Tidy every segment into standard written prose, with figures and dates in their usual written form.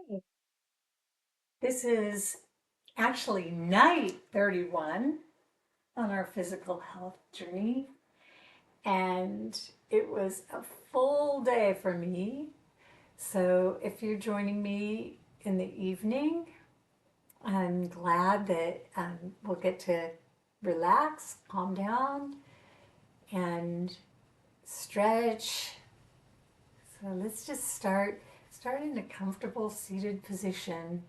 Hey, this is actually night 31 on our physical health journey, and it was a full day for me. So, if you're joining me in the evening, I'm glad that we'll get to relax, calm down, and stretch. So, let's just start in a comfortable seated position.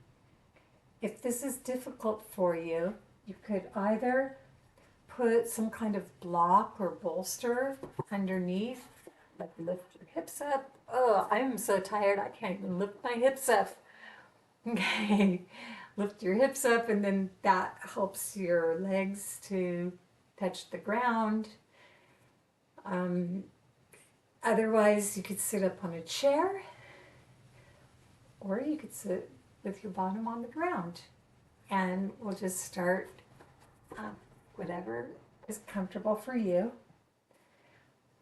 If this is difficult for you, you could either put some kind of block or bolster underneath, like lift your hips up. Oh, I'm so tired, I can't even lift my hips up. Okay, lift your hips up, and then that helps your legs to touch the ground. Um, Otherwise, you could sit up on a chair, or you could sit with your bottom on the ground. And we'll just start um, whatever is comfortable for you.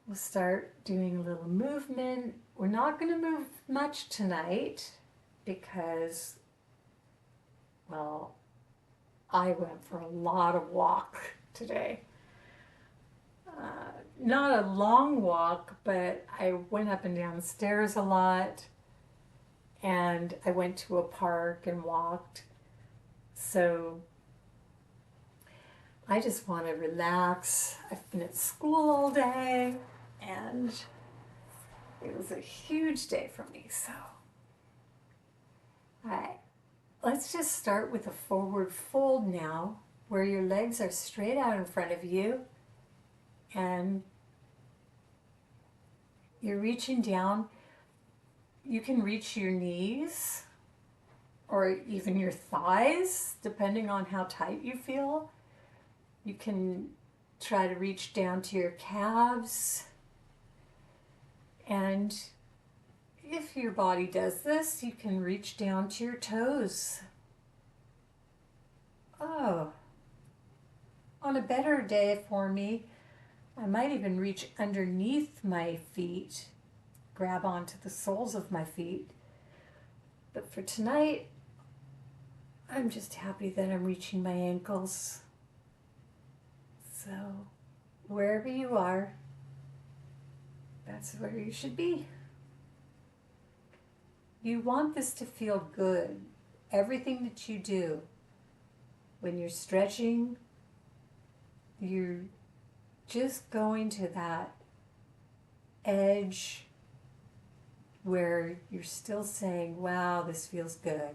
We'll start doing a little movement. We're not going to move much tonight because, well, I went for a lot of walk today. Not a long walk, but I went up and down stairs a lot, and I went to a park and walked. So I just want to relax. I've been at school all day, and it was a huge day for me. So, all right, let's just start with a forward fold now, where your legs are straight out in front of you, and you're reaching down. You can reach your knees or even your thighs, depending on how tight you feel. You can try to reach down to your calves, and if your body does this, you can reach down to your toes. Oh, on a better day for me, I might even reach underneath my feet, grab onto the soles of my feet. But for tonight, I'm just happy that I'm reaching my ankles. So, wherever you are, that's where you should be. You want this to feel good. Everything that you do, when you're stretching, you're just going to that edge where you're still saying, wow, this feels good.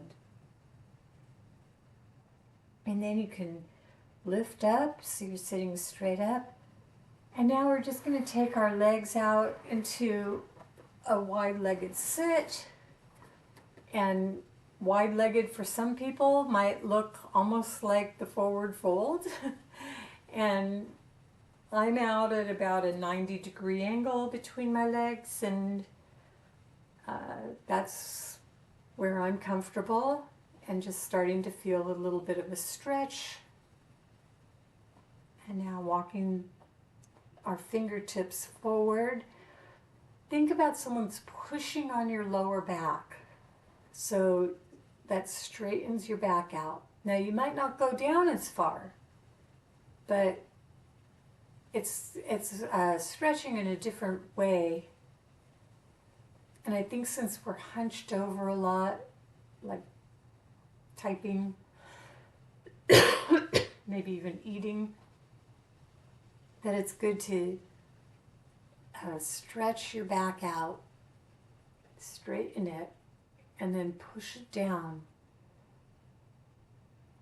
And then you can lift up so you're sitting straight up. And now we're just going to take our legs out into a wide-legged sit. And wide-legged for some people might look almost like the forward fold. And I'm out at about a 90-degree angle between my legs, and that's where I'm comfortable, and just starting to feel a little bit of a stretch. And now walking our fingertips forward. Think about someone's pushing on your lower back. So that straightens your back out. Now you might not go down as far, but it's stretching in a different way. And I think since we're hunched over a lot, like typing, maybe even eating, that it's good to stretch your back out, straighten it, and then push it down.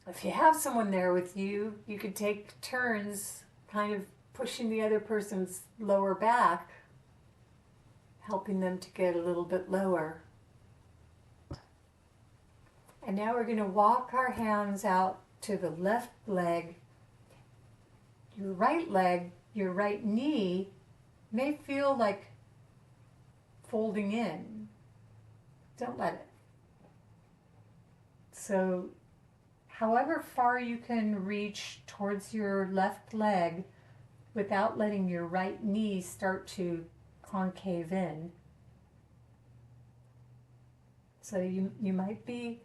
If you have someone there with you, you could take turns kind of pushing the other person's lower back, helping them to get a little bit lower. And now we're going to walk our hands out to the left leg. Your right leg, your right knee may feel like folding in. Don't let it. So, however far you can reach towards your left leg without letting your right knee start to concave in. So you might be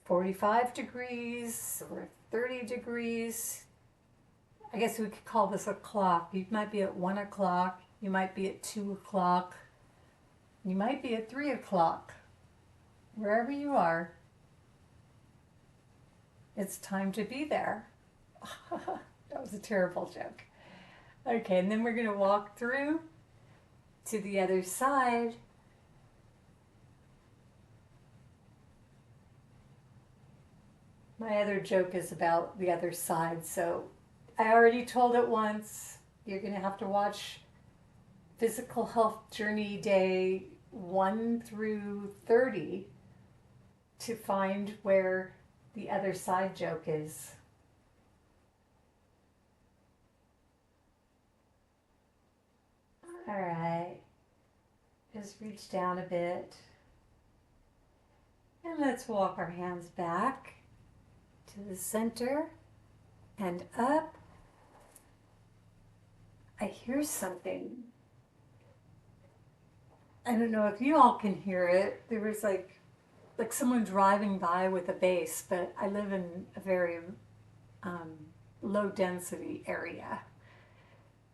45 degrees or 30 degrees. I guess we could call this a clock. You might be at 1 o'clock, you might be at 2 o'clock, you might be at 3 o'clock. Wherever you are, it's time to be there. That was a terrible joke. Okay, and then we're going to walk through to the other side. My other joke is about the other side, so I already told it once. You're going to have to watch Physical Health Journey Day 1 through 30 to find where the other side joke is. All right, just reach down a bit. And let's walk our hands back to the center and up. I hear something. I don't know if you all can hear it. There was like someone driving by with a bass, but I live in a very low density area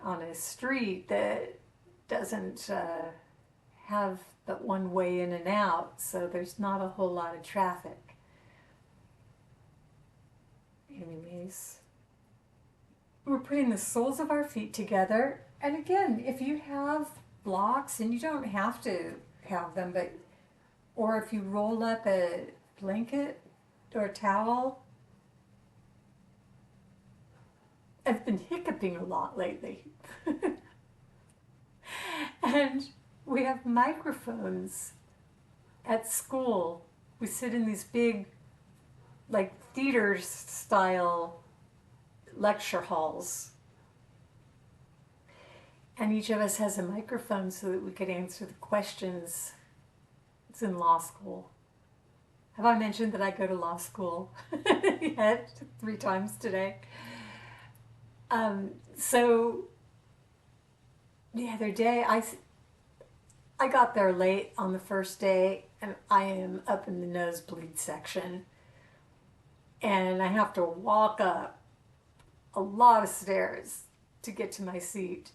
on a street that doesn't have but one way in and out, so there's not a whole lot of traffic. Anyways, we're putting the soles of our feet together, and again, if you have blocks, and you don't have to have them, but or if you roll up a blanket or a towel. I've been hiccuping a lot lately. And we have microphones at school. We sit in these big, like theater style lecture halls. And each of us has a microphone so that we could answer the questions. It's in law school. Have I mentioned that I go to law school yet? 3 times today. So the other day, I got there late on the first day, and I am up in the nosebleed section. And I have to walk up a lot of stairs to get to my seat.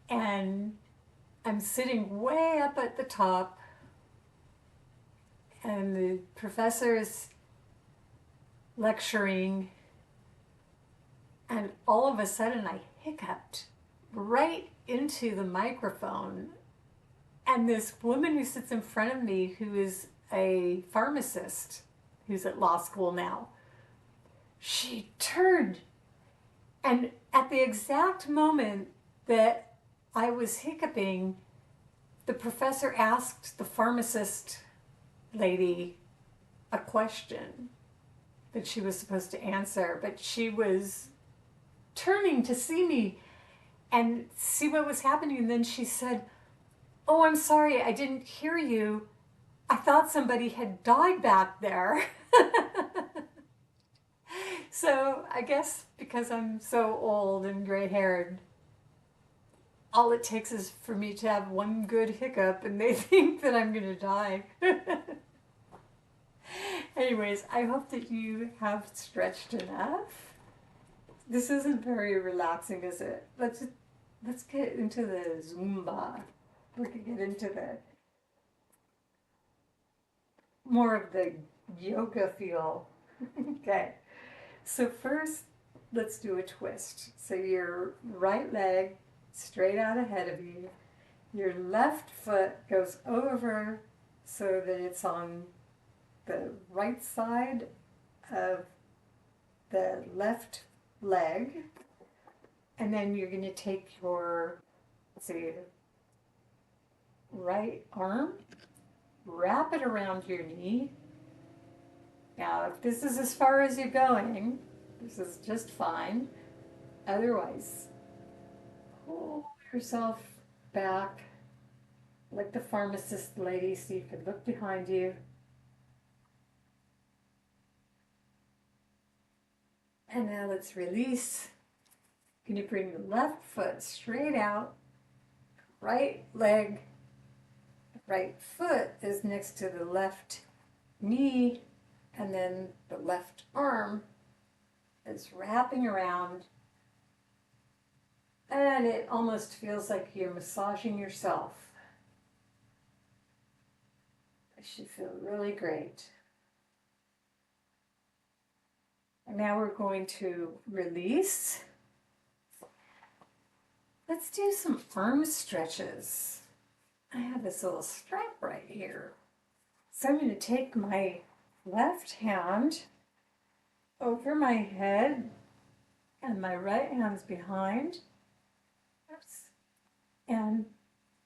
And I'm sitting way up at the top, and the professor is lecturing, and all of a sudden I hiccuped right into the microphone. And this woman who sits in front of me, who is a pharmacist who's at law school now, she turned, and at the exact moment that I was hiccuping, the professor asked the pharmacist lady a question that she was supposed to answer, but she was turning to see me and see what was happening. And then she said, "Oh, I'm sorry, I didn't hear you. I thought somebody had died back there." So I guess because I'm so old and gray-haired, all it takes is for me to have one good hiccup and they think that I'm going to die. Anyways, I hope that you have stretched enough. This isn't very relaxing, is it? Let's get into the Zumba. We can get into the more of the yoga feel. Okay. So first, let's do a twist. So your right leg straight out ahead of you. Your left foot goes over so that it's on the right side of the left leg. And then you're going to take your, let's see, right arm, wrap it around your knee. Now, if this is as far as you're going, this is just fine. Otherwise, pull yourself back like the pharmacist lady so you can look behind you. And now let's release. Can you bring the left foot straight out, right leg right foot is next to the left knee, and then the left arm is wrapping around, and it almost feels like you're massaging yourself. It should feel really great. And now we're going to release. Let's do some arm stretches. I have this little strap right here. So I'm going to take my left hand over my head and my right hand's behind. Oops. And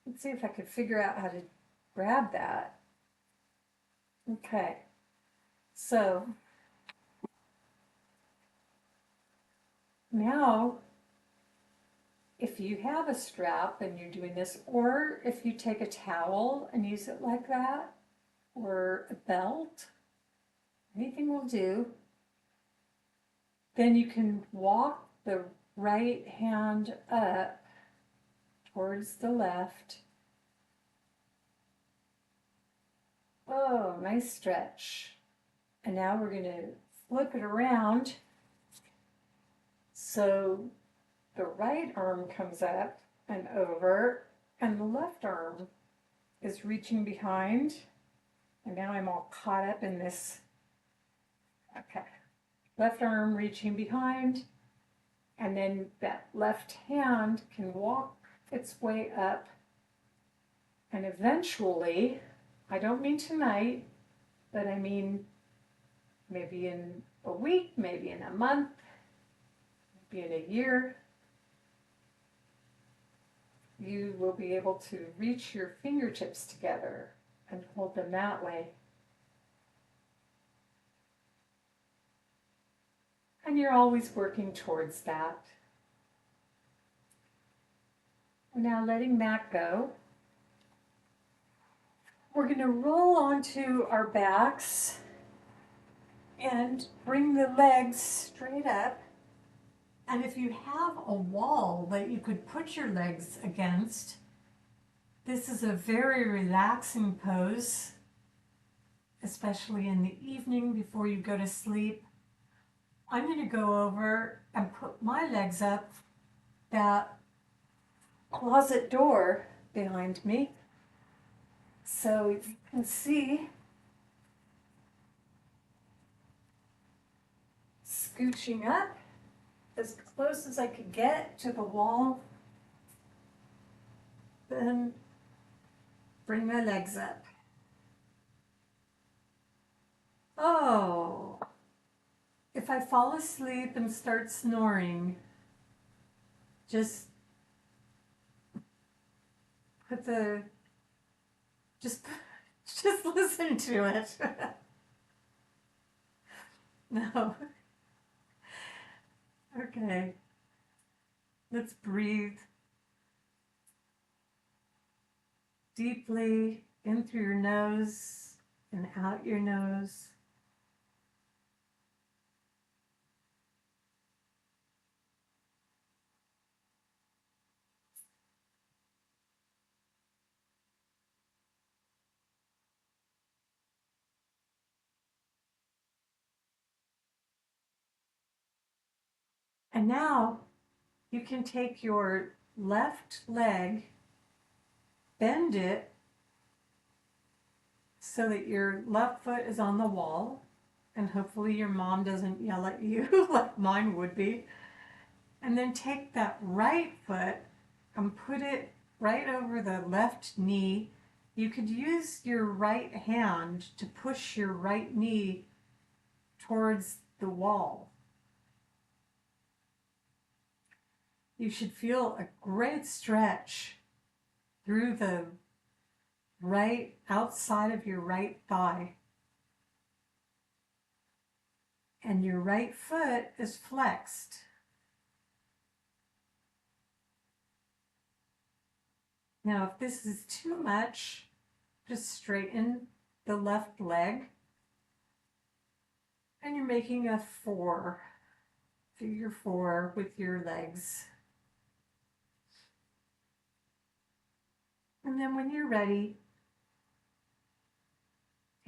let's see if I could figure out how to grab that. Okay. So now if you have a strap and you're doing this, or if you take a towel and use it like that, or a belt, anything will do, then you can walk the right hand up towards the left. Oh, nice stretch. And now we're going to flip it around so the right arm comes up and over, and the left arm is reaching behind. And now I'm all caught up in this. Okay. Left arm reaching behind, and then that left hand can walk its way up, and eventually, I don't mean tonight, but I mean maybe in a week, maybe in a month, maybe in a year, you will be able to reach your fingertips together and hold them that way. And you're always working towards that. Now letting that go, we're going to roll onto our backs and bring the legs straight up. And if you have a wall that you could put your legs against, this is a very relaxing pose, especially in the evening before you go to sleep. I'm going to go over and put my legs up that closet door behind me so you can see, scooching up as close as I could get to the wall, then bring my legs up. Oh, if I fall asleep and start snoring, just put the, just, just listen to it. No. Okay. Let's breathe deeply in through your nose and out your nose. And now you can take your left leg, bend it so that your left foot is on the wall, and hopefully your mom doesn't yell at you like mine would be. And then take that right foot and put it right over the left knee. You could use your right hand to push your right knee towards the wall. You should feel a great stretch through the right outside of your right thigh. And your right foot is flexed. Now, if this is too much, just straighten the left leg. And you're making a 4, figure 4 with your legs. And then when you're ready,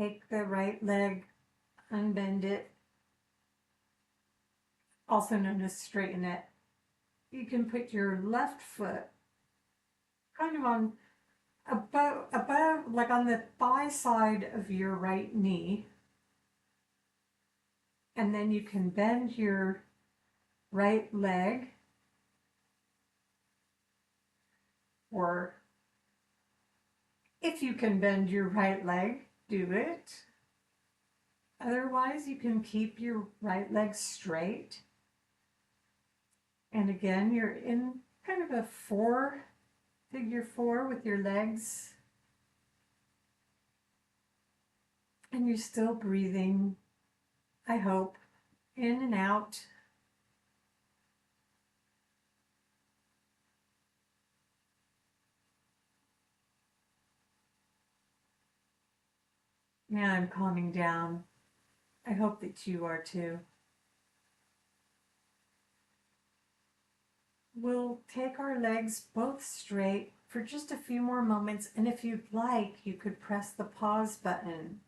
take the right leg, unbend it, also known as straighten it. You can put your left foot kind of on above, like on the thigh side of your right knee. And then you can bend your right leg, or if you can bend your right leg, do it. Otherwise, you can keep your right leg straight. And again, you're in kind of a figure four with your legs. And you're still breathing, I hope, in and out. Now I'm calming down. I hope that you are too. We'll take our legs both straight for just a few more moments, and if you'd like, you could press the pause button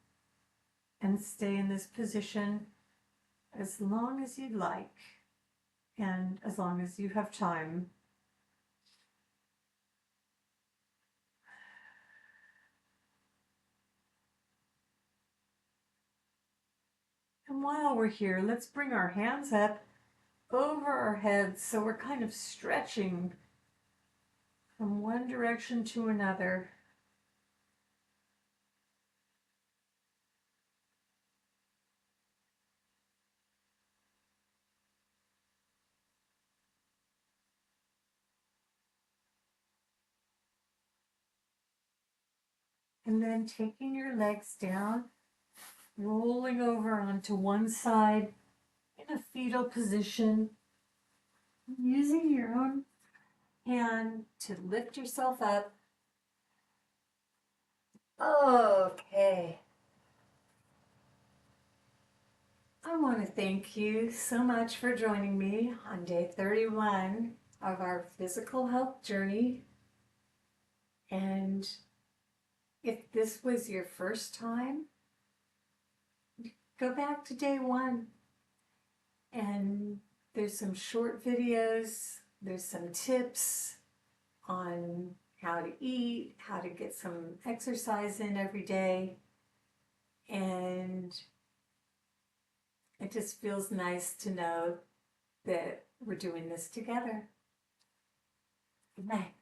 and stay in this position as long as you'd like, and as long as you have time. And while we're here, let's bring our hands up over our heads so we're kind of stretching from one direction to another. And then taking your legs down, rolling over onto one side in a fetal position, using your own hand to lift yourself up. Okay. I want to thank you so much for joining me on day 31 of our physical health journey. And if this was your first time, go back to day 1. And there's some short videos, there's some tips on how to eat, how to get some exercise in every day. And it just feels nice to know that we're doing this together. Good night.